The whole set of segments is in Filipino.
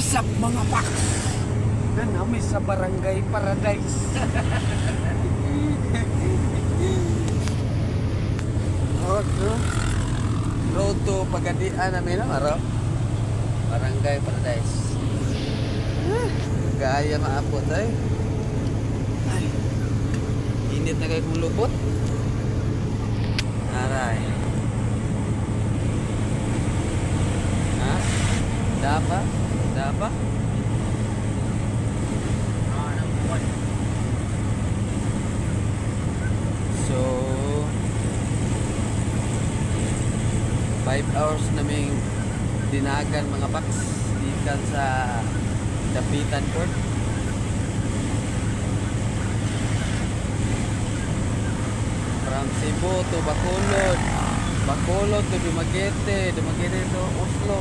What's up mga pak? Nanami sa Barangay Paradise. Road to Pagadian namin no, araw. Barangay Paradise. Gaya maabot ay. Init na kayo kung lubot. Aray. Ha? Dapa? Dapa? So 5 hours naming dinagan mga paks dikan sa Dapitan Port. From Cebu to Bacolod, Bacolod to Dumaguete, Dumaguete to Oslo,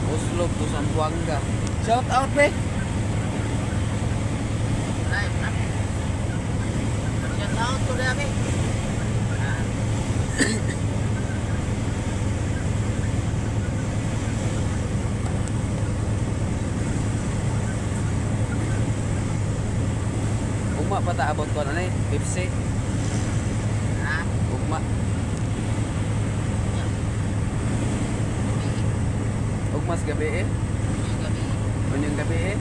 Oslo to Zamboanga. Shout out be. Shout out to dami. Ugma pa ta abot ko na ni Pepsi. Ugma. Ugmas gabi eh. Unyong gabi eh.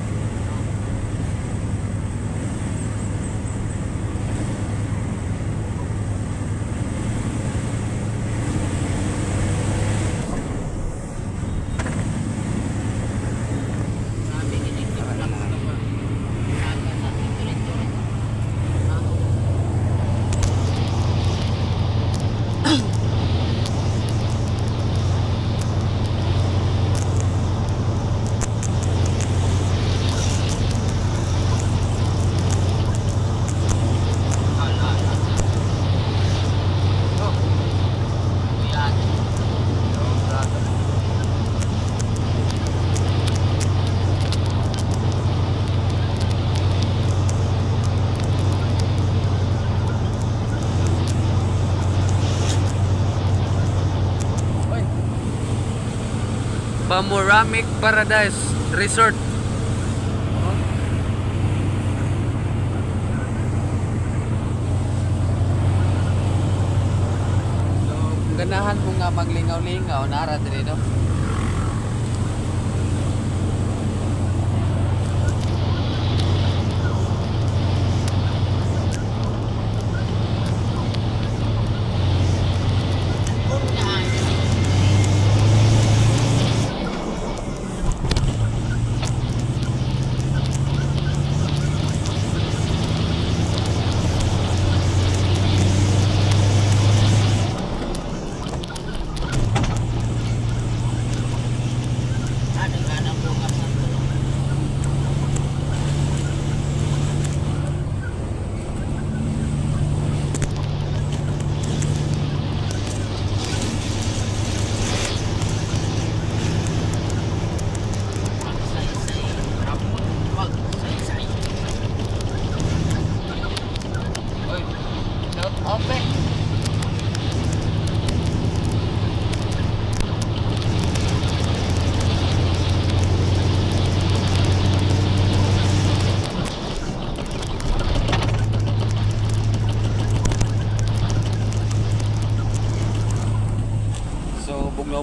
Panoramic Paradise Resort. So, ganahan mo nga maglingaw-lingaw, nara diri no.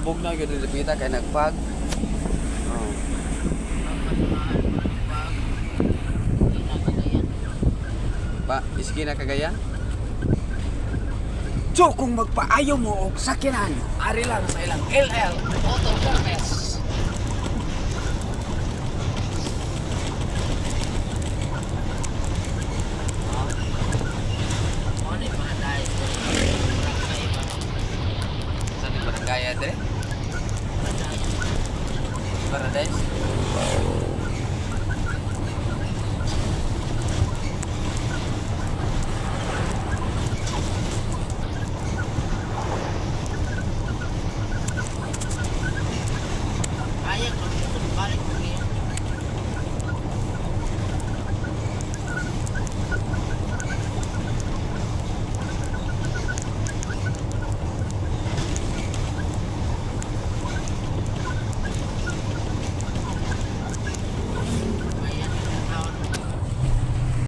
Bug na gyud dipita kay nagpag. Oh. Pa, iski na Cagayan. So kung magpaayo mo og sakyanan, ari lang sa ilang LL Auto Service.